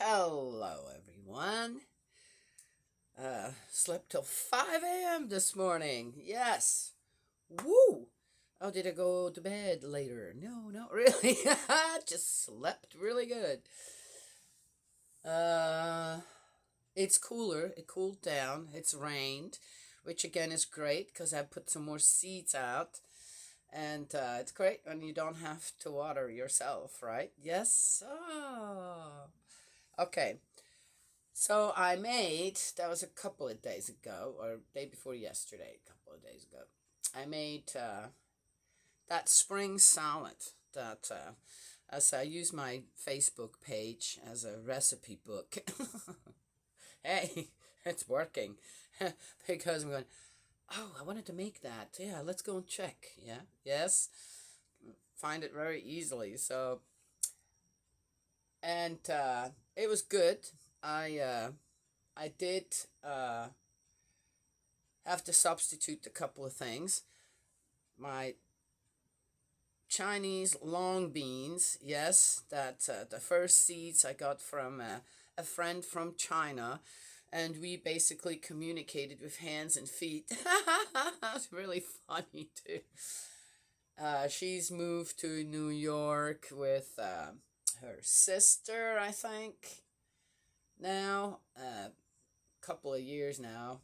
Hello, everyone. Slept till 5 a.m. this morning. Yes. Woo! Oh, did I go to bed later? No, not really. Just slept really good. Uh, it's cooler. It cooled down. It's rained, which again is great because I put some more seeds out. And it's great when you don't have to water yourself, right? Yes. Oh. Okay. So I made, that was a couple of days ago, or day before yesterday, a couple of days ago. I made that spring salad that, as I use my Facebook page as a recipe book. Hey, it's working. Because I'm going, oh, I wanted to make that. Yeah, let's go and check. Yeah, yes. Find it very easily. So, and it was good. I uh, I did have to substitute a couple of things. My Chinese long beans, yes, that the first seeds I got from a friend from China, and we basically communicated with hands and feet. It's really funny too. She's moved to New York with her sister, I think. Now, a couple of years now.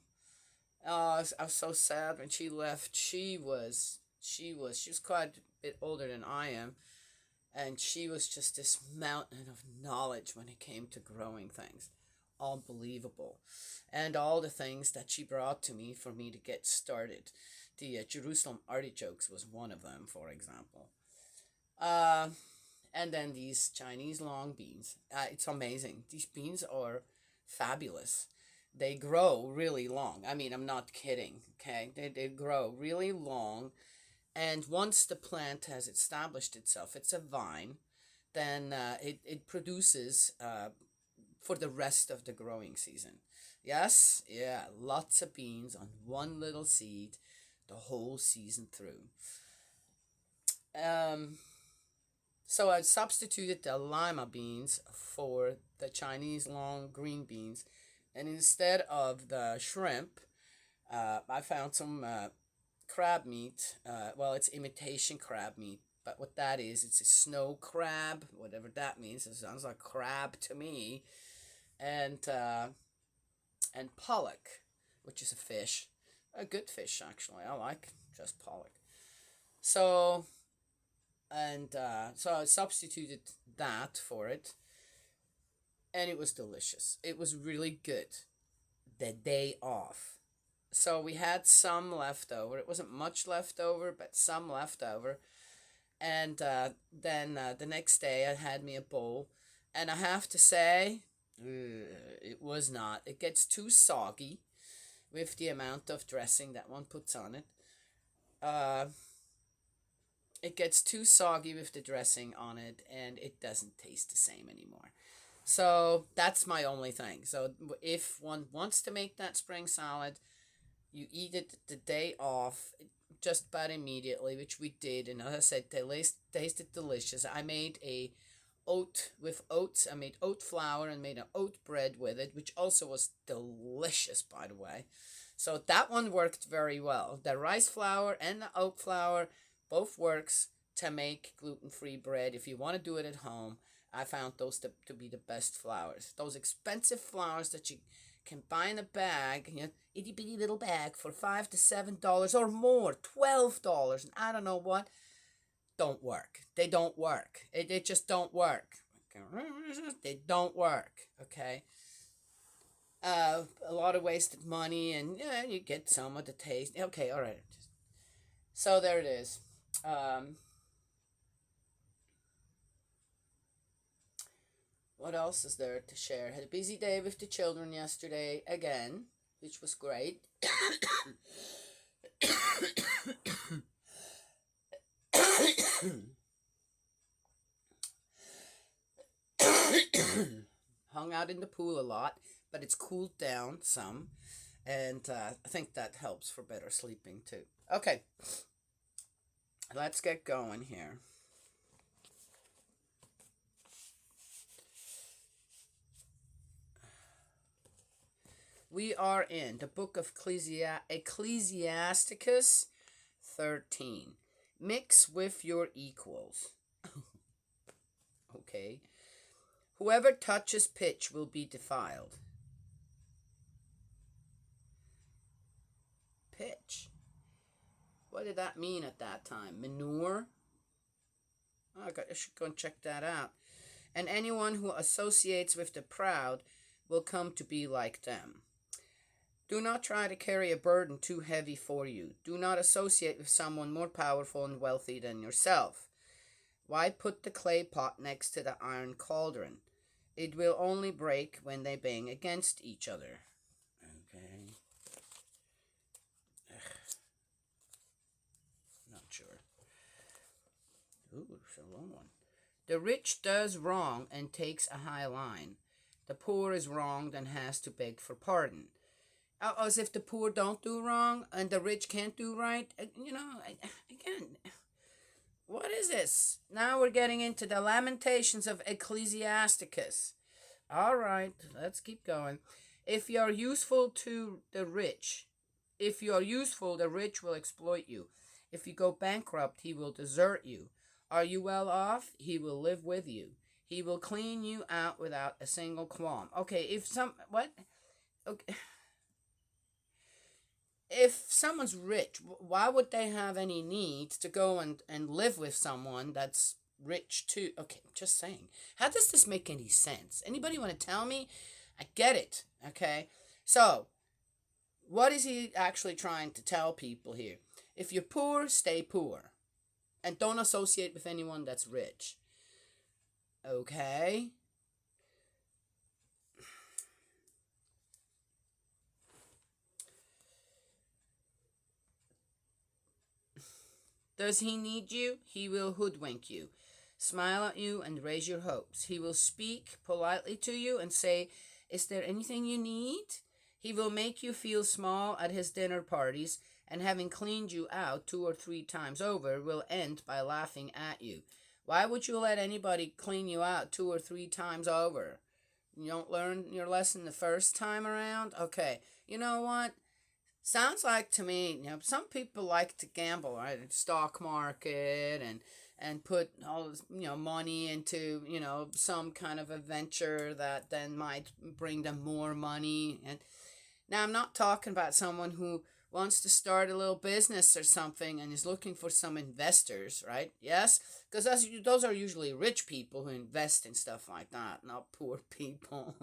Oh, I was so sad when she left. She was quite a bit older than I am, and she was just this mountain of knowledge when it came to growing things. Unbelievable. And all the things that she brought to me for me to get started. The Jerusalem artichokes was one of them, for example. Uh, and then these Chinese long beans. It's amazing. These beans are fabulous. They grow really long. I mean, I'm not kidding, okay? They grow really long. And once the plant has established itself, it's a vine, then it produces for the rest of the growing season. Yes, yeah, lots of beans on one little seed the whole season through. Um, so I substituted the lima beans for the Chinese long green beans, and instead of the shrimp, I found some crab meat. Well, it's imitation crab meat, but what that is, it's a snow crab, whatever that means. It sounds like crab to me, and pollock, which is a fish, a good fish actually. I like just pollock. So so I substituted that for it, and it was delicious. It was really good. The day off. So we had some left over. It wasn't much left over, but some left over. And then the next day I had me a bowl. And I have to say, it was not. It gets too soggy with the amount of dressing that one puts on it. Uh, it gets too soggy with the dressing on it, and it doesn't taste the same anymore. So that's my only thing. So if one wants to make that spring salad, you eat it the day off, just about immediately, which we did. And as I said, they tasted delicious. I made a oat with oats. I made oat flour and made an oat bread with it, which also was delicious, by the way. So that one worked very well. The rice flour and the oat flour both works to make gluten-free bread. If you want to do it at home, I found those to be the best flours. Those expensive flours that you can buy in a bag, itty bitty little bag for $5 to $7 or more, $12, and I don't know what, don't work. They don't work. They just don't work. They don't work. Okay. A lot of wasted money, and yeah, you get some of the taste. Okay, all right. So there it is. What else is there to share? Had a busy day with the children yesterday again, which was great. Hung out in the pool a lot, but it's cooled down some, and I think that helps for better sleeping too. Okay, let's get going here. We are in the book of Ecclesiasticus 13. Mix with your equals. Okay. Whoever touches pitch will be defiled. Pitch. What did that mean at that time? Manure? I should go and check that out. And anyone who associates with the proud will come to be like them. Do not try to carry a burden too heavy for you. Do not associate with someone more powerful and wealthy than yourself. Why put the clay pot next to the iron cauldron? It will only break when they bang against each other. Okay. Not sure. Ooh, it's a long one. The rich does wrong and takes a high line. The poor is wronged and has to beg for pardon. As if the poor don't do wrong and the rich can't do right. Again, what is this? Now we're getting into the Lamentations of Ecclesiasticus. All right, let's keep going. If you are useful to the rich, the rich will exploit you. If you go bankrupt, he will desert you. Are you well off? He will live with you. He will clean you out without a single qualm. Okay, Okay. If someone's rich, why would they have any need to go and live with someone that's rich too? Okay, just saying. How does this make any sense? Anybody want to tell me? I get it, okay? So, what is he actually trying to tell people here? If you're poor, stay poor. And don't associate with anyone that's rich. Okay? Does he need you? He will hoodwink you, smile at you, and raise your hopes. He will speak politely to you and say, "Is there anything you need?" He will make you feel small at his dinner parties, and having cleaned you out 2 or 3 times over, will end by laughing at you. Why would you let anybody clean you out 2 or 3 times over? You don't learn your lesson the first time around? Okay, you know what? Sounds like to me, some people like to gamble, right? Stock market and put all this, money into, some kind of a venture that then might bring them more money. And now I'm not talking about someone who wants to start a little business or something and is looking for some investors, right? Yes, because those are usually rich people who invest in stuff like that, not poor people.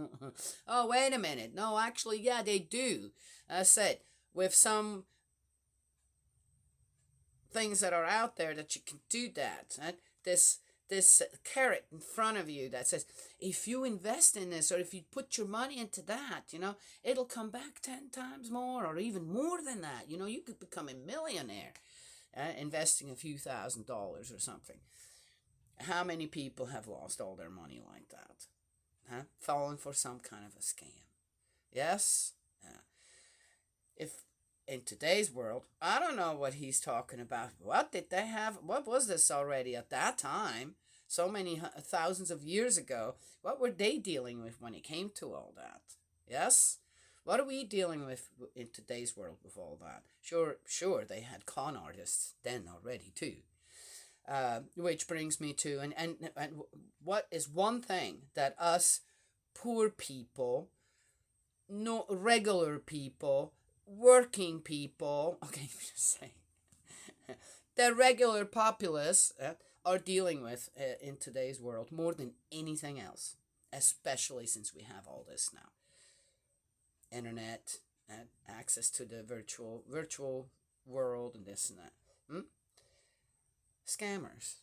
Oh, wait a minute. No, actually, yeah, they do. I said, with some things that are out there that you can do that. Right? This carrot in front of you that says, if you invest in this or if you put your money into that, it'll come back 10 times more or even more than that. You could become a millionaire investing a few $1,000s or something. How many people have lost all their money like that? Fallen for some kind of a scam. Yes? If in today's world, I don't know what he's talking about. What did they have? What was this already at that time? So many thousands of years ago. What were they dealing with when it came to all that? Yes? What are we dealing with in today's world with all that? Sure, they had con artists then already too. Which brings me to, and what is one thing that us poor people, no regular people, working people, okay, just saying, the regular populace are dealing with in today's world more than anything else, especially since we have all this now. Internet, access to the virtual world and this and that. Scammers.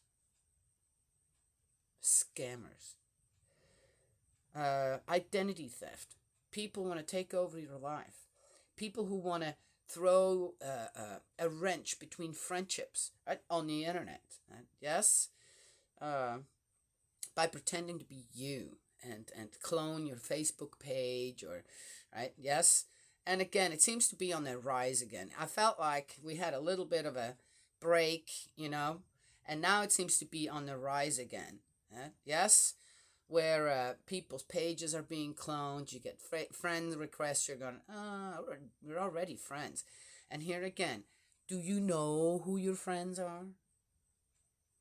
Identity theft. People want to take over your life. People who want to throw a wrench between friendships, right, on the internet. Right? Yes? By pretending to be you and clone your Facebook page or, right? Yes? And again, it seems to be on the rise again. I felt like we had a little bit of a break, and now it seems to be on the rise again. Yes? where people's pages are being cloned. You get friend requests. You're going, we're already friends. And here again, do you know who your friends are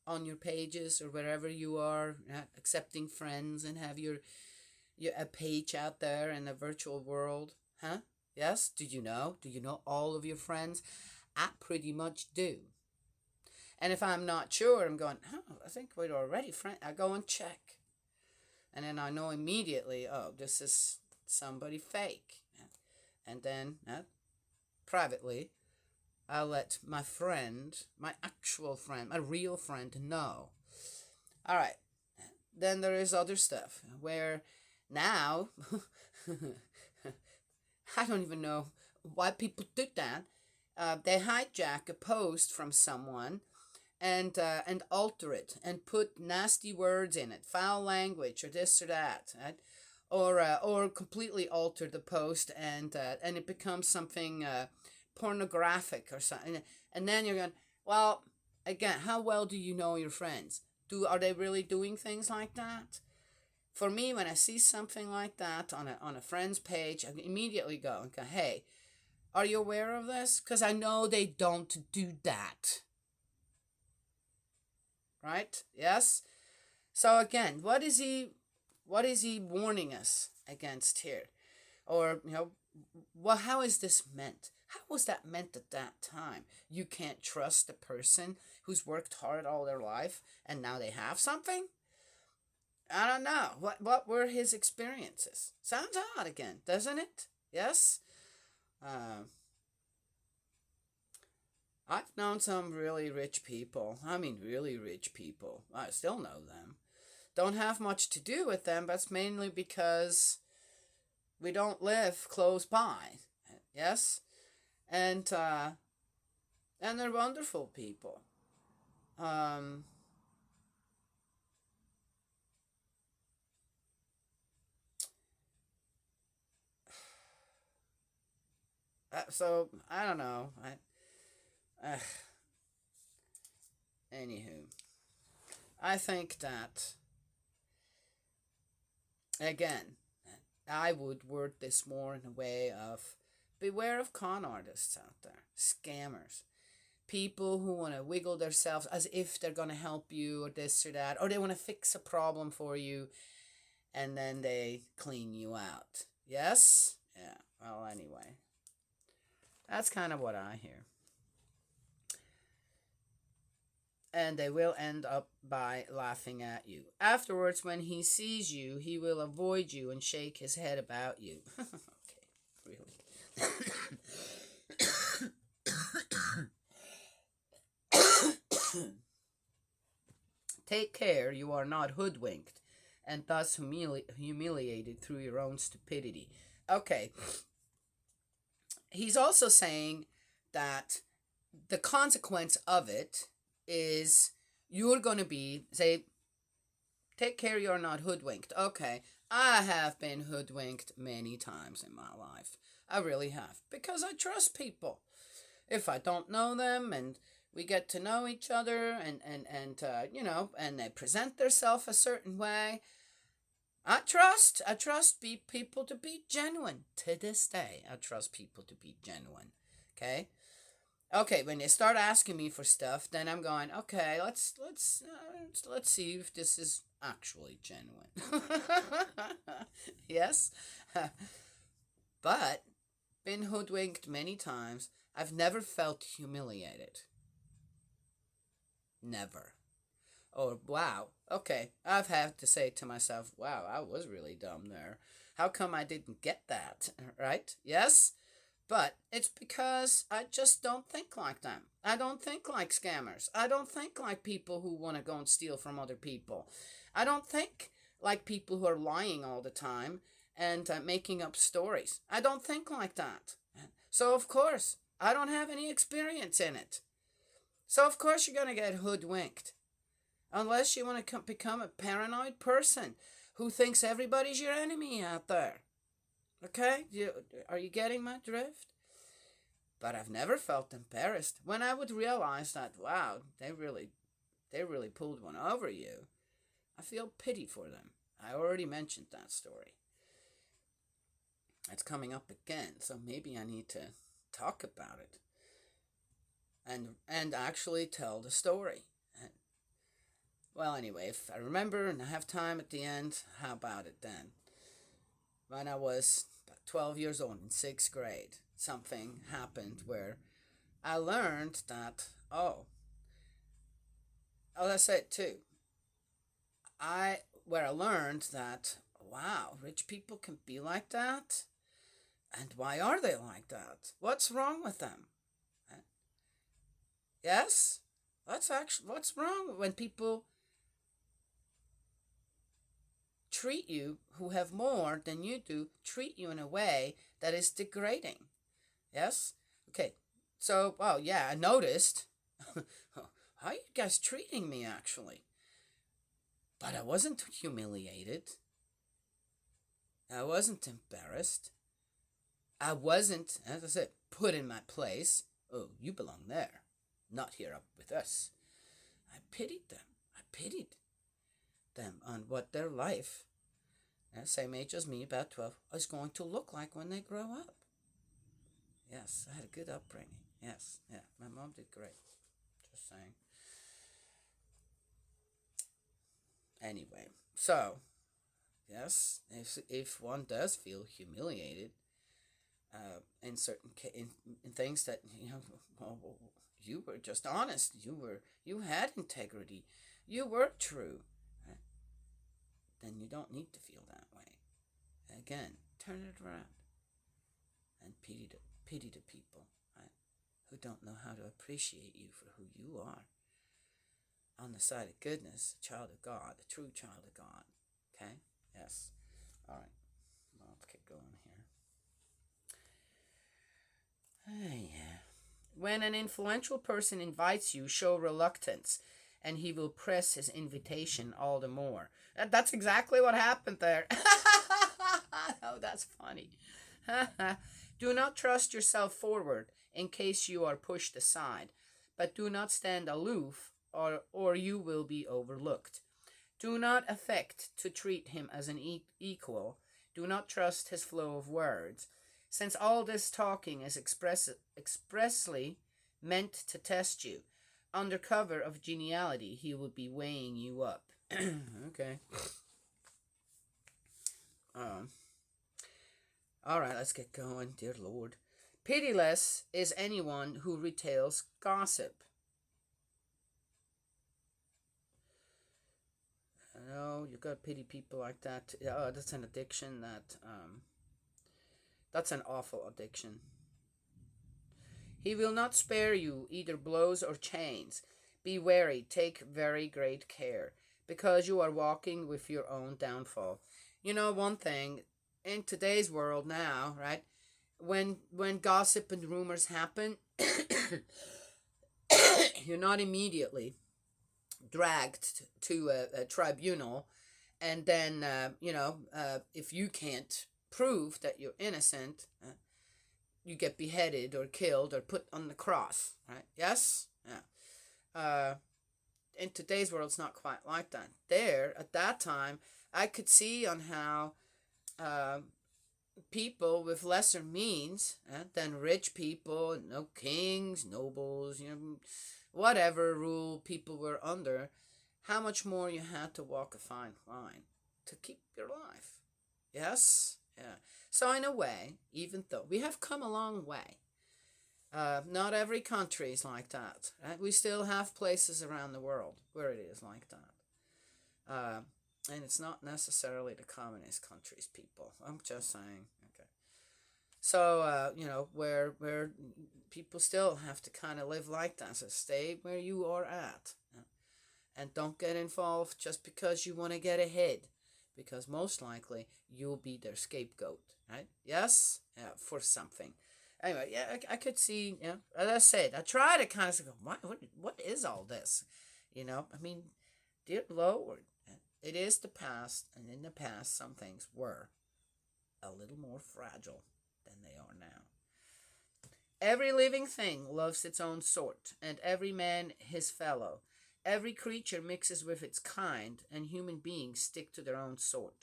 on your pages or wherever you are accepting friends and have your a page out there in the virtual world? Huh? Yes? Do you know? Do you know all of your friends? I pretty much do. And if I'm not sure, I'm going, I think we're already friends. I go and check. And then I know immediately, this is somebody fake. And then, privately, I'll let my friend, my actual friend, my real friend know. All right. Then there is other stuff where now, I don't even know why people do that. They hijack a post from someone and alter it and put nasty words in it, foul language or this or that, right? Or completely alter the post and it becomes something pornographic or something. And then you're going, well, again, how well do you know your friends? Are they really doing things like that? For me, when I see something like that on a friend's page, I immediately go and go, hey, are you aware of this? Because I know they don't do that. Right? Yes? So again, what is he warning us against here? Or, how is this meant? How was that meant at that time? You can't trust a person who's worked hard all their life and now they have something? I don't know. What were his experiences? Sounds odd again, doesn't it? Yes? I've known some really rich people. I mean, really rich people. I still know them. Don't have much to do with them, but it's mainly because we don't live close by. Yes? And they're wonderful people. So, I don't know. Anywho, I think that, again, I would word this more in a way of beware of con artists out there, scammers, people who want to wiggle themselves as if they're going to help you or this or that, or they want to fix a problem for you and then they clean you out. Yes? Yeah, well, anyway, that's kind of what I hear. And they will end up by laughing at you. Afterwards, when he sees you, he will avoid you and shake his head about you. Okay, really. Take care you are not hoodwinked and thus humiliated through your own stupidity. Okay. He's also saying that the consequence of it is you're going to be, say, take care you're not hoodwinked. Okay, I have been hoodwinked many times in my life. I really have. Because I trust people. If I don't know them and we get to know each other and and they present themselves a certain way, I trust people to be genuine. To this day, I trust people to be genuine. Okay, when they start asking me for stuff, then I'm going, okay, let's see if this is actually genuine. Yes, but been hoodwinked many times. I've never felt humiliated. Never. Oh, wow. Okay, I've had to say to myself, wow, I was really dumb there. How come I didn't get that? Right? Yes? But it's because I just don't think like them. I don't think like scammers. I don't think like people who want to go and steal from other people. I don't think like people who are lying all the time and making up stories. I don't think like that. So, of course, I don't have any experience in it. So, of course, you're going to get hoodwinked. Unless you want to become a paranoid person who thinks everybody's your enemy out there. Okay? Are you getting my drift? But I've never felt embarrassed when I would realize that, wow, they really pulled one over you. I feel pity for them. I already mentioned that story. It's coming up again, so maybe I need to talk about it and actually tell the story. Well, anyway, if I remember and I have time at the end, how about it then? When I was about 12 years old in 6th grade, something happened where I learned that, I said too, where I learned that, wow, rich people can be like that? And why are they like that? What's wrong with them? Yes? What's wrong when people treat you, who have more than you do, treat you in a way that is degrading? Yes? Okay. So, well, yeah, I noticed. How are you guys treating me, actually? But I wasn't humiliated. I wasn't embarrassed. I wasn't, as I said, put in my place. Oh, you belong there, not here up with us. I pitied them. I pitied them on what their life, same age as me, about 12, is going to look like when they grow up. Yes, I had a good upbringing. Yes, yeah, my mom did great. Just saying. Anyway, so, yes, if one does feel humiliated in certain in things that, well, you were just honest, you had integrity, you were true, right? Then you don't need to feel that way. Again, turn it around and pity the people, right, who don't know how to appreciate you for who you are. On the side of goodness, a child of God, a true child of God. Okay? Yes. All right. Well, let's keep going here. Yeah. When an influential person invites you, show reluctance, and he will press his invitation all the more. That's exactly what happened there. Oh, that's funny. Do not trust yourself forward in case you are pushed aside, but do not stand aloof, or you will be overlooked. Do not affect to treat him as an equal. Do not trust his flow of words, since all this talking is expressly meant to test you. Under cover of geniality, he will be weighing you up. Okay. All right, let's get going, dear Lord. Pitiless is anyone who retails gossip. No, you gotta pity people like that. Oh, that's an addiction. That's an awful addiction. He will not spare you either blows or chains. Be wary, take very great care, because you are walking with your own downfall. You know one thing, in today's world now, right? When gossip and rumors happen, you're not immediately dragged to a tribunal, and then if you can't prove that you're innocent, you get beheaded or killed or put on the cross, right? Yes. Yeah. In today's world, it's not quite like that. There, at that time, I could see on how people with lesser means than rich people, kings, nobles, whatever rule people were under, how much more you had to walk a fine line to keep your life. Yes? Yeah. So in a way, even though we have come a long way, not every country is like that. Right? We still have places around the world where it is like that. And it's not necessarily the communist countries, people. I'm just saying. Okay. So, where people still have to kind of live like that. So stay where you are at. And don't get involved just because you want to get ahead. Because most likely, you'll be their scapegoat. Right? Yes? Yeah, for something. Anyway, yeah, I could see, as I said, I try to kind of say, what is all this? Dear Lord, it is the past, and in the past, some things were a little more fragile than they are now. Every living thing loves its own sort, and every man his fellow. Every creature mixes with its kind, and human beings stick to their own sort.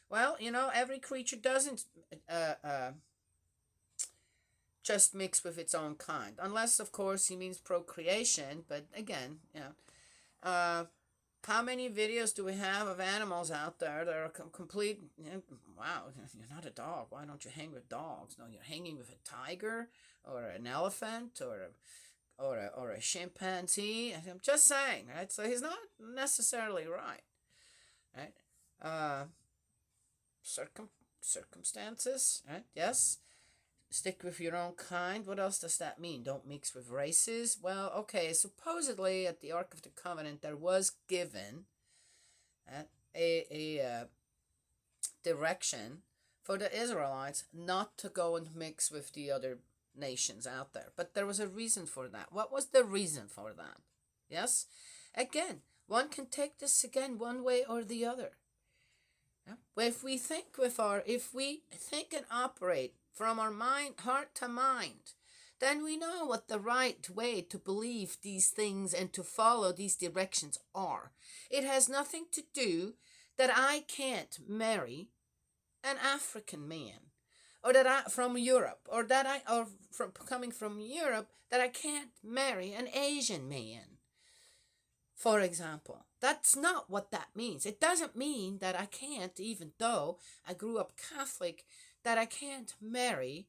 Well, every creature doesn't just mix with its own kind, unless, of course, he means procreation. But again, how many videos do we have of animals out there that are complete? Wow, you're not a dog. Why don't you hang with dogs? No, you're hanging with a tiger or an elephant or a chimpanzee. I'm just saying, right? So he's not necessarily right, right? Circumstances, right? Yes. Stick with your own kind. What else does that mean? Don't mix with races. Well, okay, supposedly at the Ark of the Covenant there was given a direction for the Israelites not to go and mix with the other nations out there. But there was a reason for that. What was the reason for that? Yes? Again, one can take this again one way or the other. If we think and operate from our mind, heart to mind, then we know what the right way to believe these things and to follow these directions are. It has nothing to do that I can't marry an African man, or that I from Europe, or from coming from Europe, that I can't marry an Asian man, for example. That's not what that means. It doesn't mean that I can't, even though I grew up Catholic, that I can't marry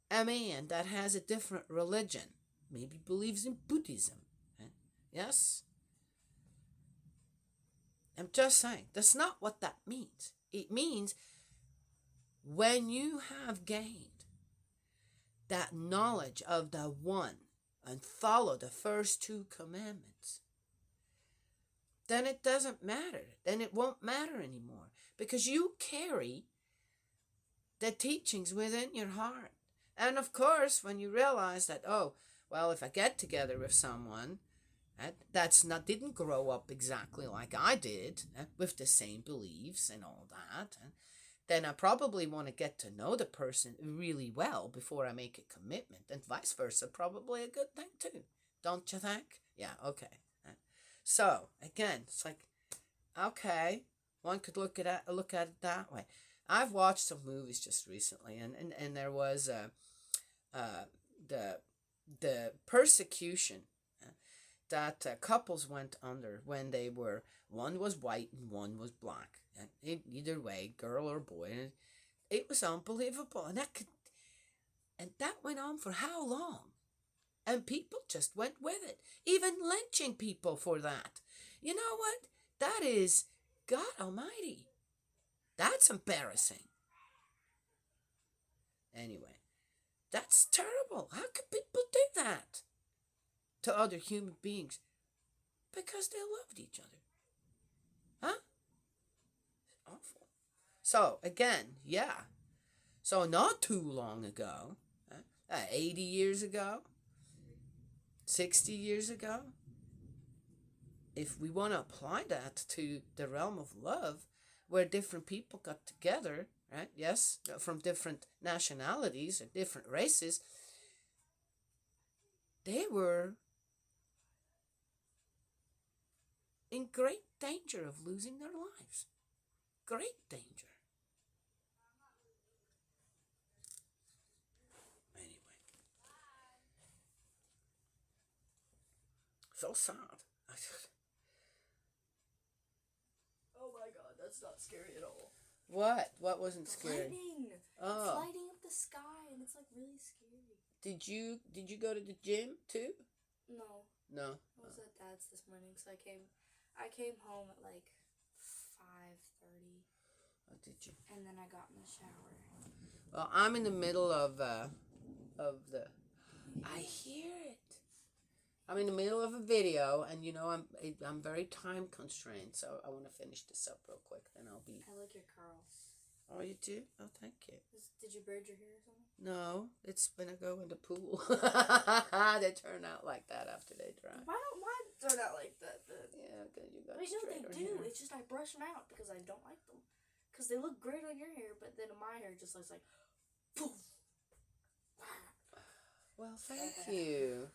a man that has a different religion, maybe believes in Buddhism. Yes? I'm just saying, that's not what that means. It means when you have gained that knowledge of the one and follow the first two commandments, then it doesn't matter. Then it won't matter anymore, because you carry the teachings within your heart. And of course, when you realize that, oh, well, if I get together with someone that's not didn't grow up exactly like I did, with the same beliefs and all that, then I probably want to get to know the person really well before I make a commitment, and vice versa, probably a good thing too. Don't you think? Yeah, okay. So again, it's like, okay, one could look at it that way. I've watched some movies just recently, and there was the persecution that couples went under when they were, one was white and one was black, and either way, girl or boy, and it was unbelievable, and that went on for how long? And people just went with it, even lynching people for that. You know what? That is, God Almighty, that's embarrassing. Anyway, that's terrible. How could people do that to other human beings? Because they loved each other. Huh? Awful. So, again, yeah. So, not too long ago, 80 years ago, 60 years ago, if we want to apply that to the realm of love, where different people got together, right? Yes, from different nationalities or different races, they were in great danger of losing their lives. Great danger. Anyway. So sad. Oh my God, that's not scary at all. What? What wasn't scary? Lightning. Oh. It's lighting up the sky, and it's like really scary. Did you go to the gym too? No. No. I was at Dad's this morning, so I came home at like 5:30. Oh, did you? And then I got in the shower. Well, I'm in the middle of the. I hear it. I'm in the middle of a video, and I'm very time constrained, so I want to finish this up real quick. Then I'll be. I like your curls. Oh, you do? Oh, thank you. Did you braid your hair or something? No, it's when I go in the pool. They turn out like that after they dry. Why turn out like that then? Yeah, because you got I know they do. Hair. It's just I brush them out because I don't like them. Because they look great on your hair, but then my hair just looks like poof. Well, thank you.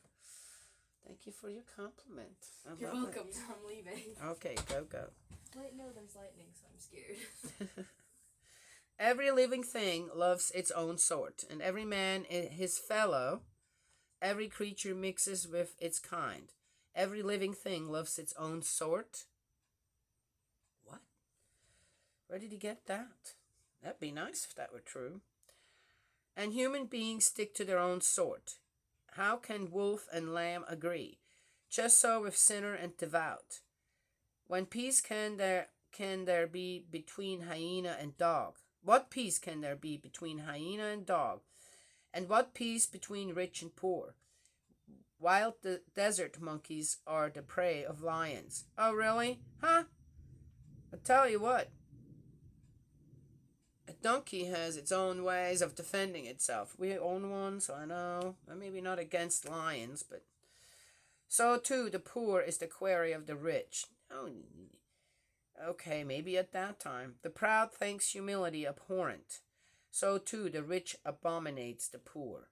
Thank you for your compliment. You're welcome. I'm leaving. Okay, go. Wait, no, there's lightning, so I'm scared. Every living thing loves its own sort, and every man his fellow. Every creature mixes with its kind. Every living thing loves its own sort. What? Where did he get that? That'd be nice if that were true. And human beings stick to their own sort. How can wolf and lamb agree? Just so with sinner and devout. When peace can there be between hyena and dog? What peace can there be between hyena and dog? And what peace between rich and poor? Wild desert monkeys are the prey of lions. Oh, really? Huh? I tell you what. A donkey has its own ways of defending itself. We own one, so I know. I'm maybe not against lions, but... So, too, the poor is the quarry of the rich. Oh, okay, maybe at that time. The proud thinks humility abhorrent. So, too, the rich abominates the poor.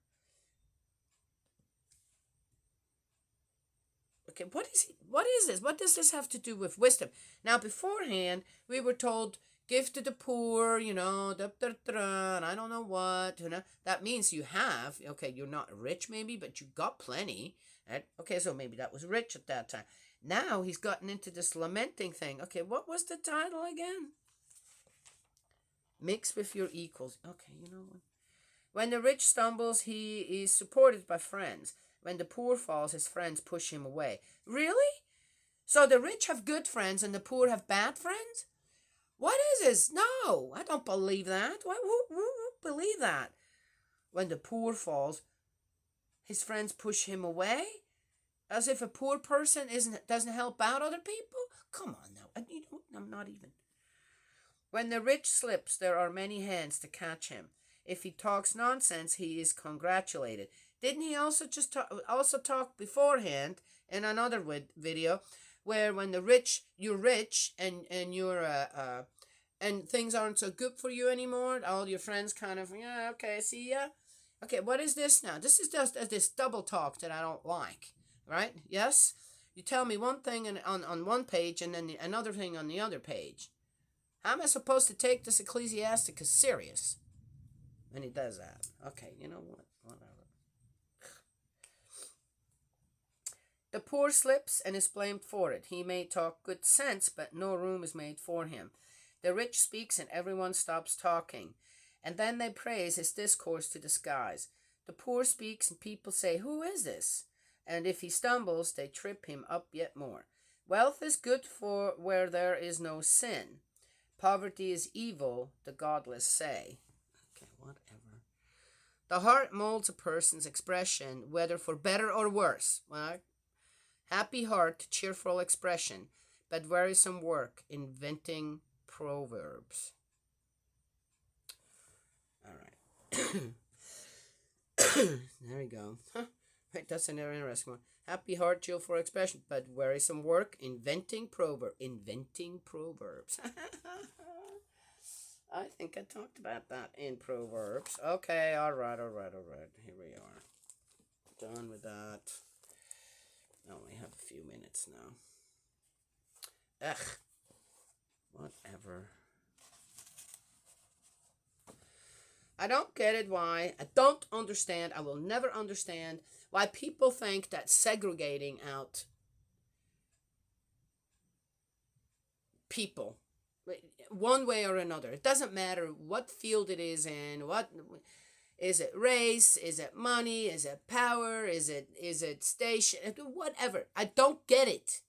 Okay, what is this? What does this have to do with wisdom? Now, beforehand, we were told, give to the poor, and I don't know what, That means you have, okay, you're not rich maybe, but you got plenty. Right? Okay, so maybe that was rich at that time. Now he's gotten into this lamenting thing. Okay, what was the title again? Mix with your equals. Okay, you know what? When the rich stumbles, he is supported by friends. When the poor falls, his friends push him away. Really? So the rich have good friends and the poor have bad friends? What is this? No, I don't believe that. Who believe that? When the poor falls, his friends push him away? As if a poor person doesn't help out other people? Come on now. I'm not even. When the rich slips, there are many hands to catch him. If he talks nonsense, he is congratulated. Didn't he also talk beforehand in another video where when you're rich and you're and things aren't so good for you anymore, all your friends kind of, yeah, okay, see ya. Okay, what is this now? This is just this double talk that I don't like, right? Yes? You tell me one thing on one page and then another thing on the other page. How am I supposed to take this Ecclesiasticus serious when he does that? Okay, you know what? Whatever. The poor slips and is blamed for it. He may talk good sense, but no room is made for him. The rich speaks and everyone stops talking, and then they praise his discourse to the skies. The poor speaks and people say, who is this? And if he stumbles, they trip him up yet more. Wealth is good for where there is no sin. Poverty is evil, the godless say. Okay, whatever. The heart molds a person's expression, whether for better or worse. Well, happy heart, cheerful expression, but wearisome work, inventing proverbs. All right. There we go. Right, that's an interesting one. Happy heart, cheerful expression, but wearisome work, inventing proverbs. I think I talked about that in Proverbs. Okay, all right. Here we are. Done with that. I only have a few minutes now. Ugh. Whatever. I don't get it why. I don't understand. I will never understand why people think that segregating out people one way or another. It doesn't matter what field it is in. What is it? Race? Is it money? Is it power? Is it station? Whatever. I don't get it.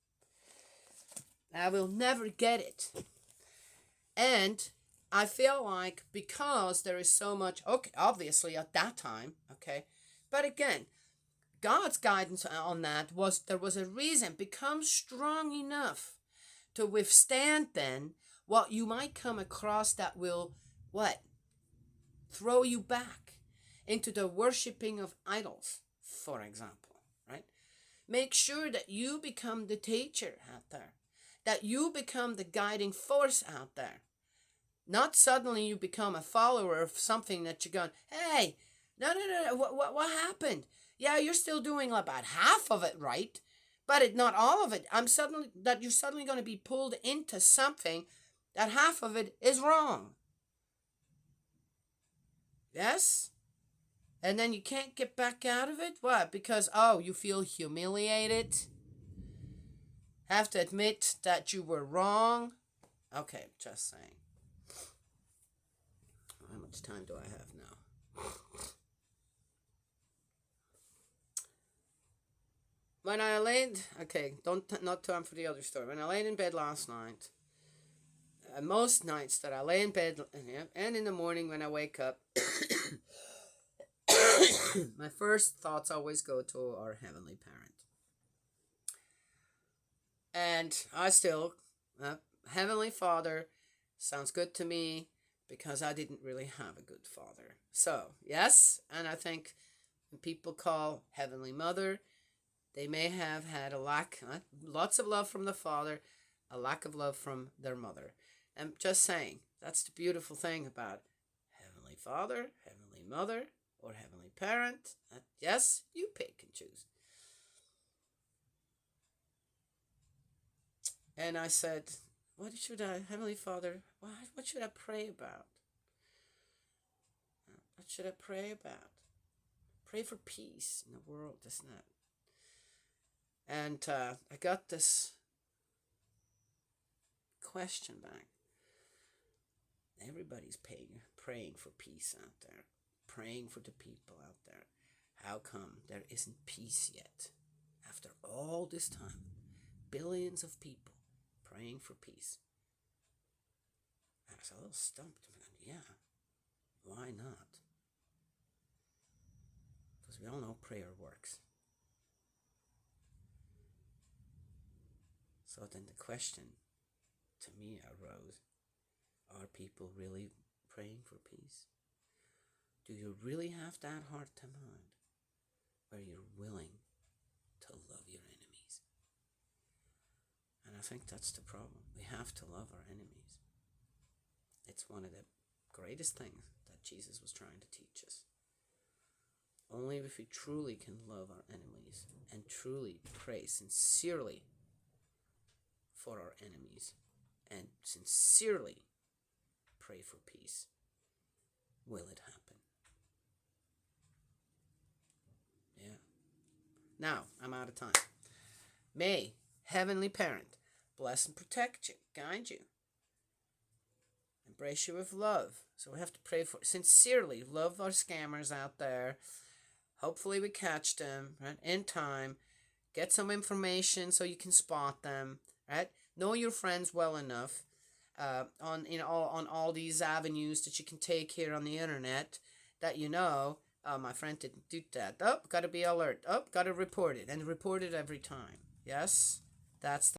I will never get it. And I feel like because there is so much, okay, obviously at that time, okay, but again, God's guidance on that was there was a reason. Become strong enough to withstand then what you might come across that will, what? Throw you back into the worshipping of idols, for example, right? Make sure that you become the teacher out there, that you become the guiding force out there. Not suddenly you become a follower of something that you're going, hey, no, what happened? Yeah, you're still doing about half of it right, but not all of it. You're suddenly going to be pulled into something that half of it is wrong. Yes? And then you can't get back out of it? What? Because, you feel humiliated? Have to admit that you were wrong? Okay, just saying. How much time do I have now? When I laid, not time for the other story. When I laid in bed last night, most nights that I lay in bed, and in the morning when I wake up, my first thoughts always go to our Heavenly Parent. And I still, Heavenly Father sounds good to me because I didn't really have a good father. So, yes, and I think when people call Heavenly Mother, they may have had lots of love from the father, a lack of love from their mother. I'm just saying, that's the beautiful thing about Heavenly Father, Heavenly Mother, or Heavenly Parent. Yes, you pick and choose. And I said, Heavenly Father, what should I pray about? What should I pray about? Pray for peace in the world, isn't it? And I got this question back. Everybody's praying for peace out there, praying for the people out there. How come there isn't peace yet? After all this time, billions of people praying for peace. I was a little stumped. Yeah, why not? Because we all know prayer works. So then the question to me arose, are people really praying for peace? Do you really have that heart to mind where you're willing to love your enemies? And I think that's the problem. We have to love our enemies. It's one of the greatest things that Jesus was trying to teach us. Only if we truly can love our enemies and truly pray sincerely for our enemies and sincerely pray for peace will it happen. Yeah. Now, I'm out of time. May Heavenly Parent bless and protect you, guide you, embrace you with love. So we have to pray for sincerely love our scammers out there. Hopefully we catch them right in time. Get some information so you can spot them. Right? Know your friends well enough on all these avenues that you can take here on the internet that my friend didn't do that. Got to be alert. Got to report it, and report it every time. Yes, that's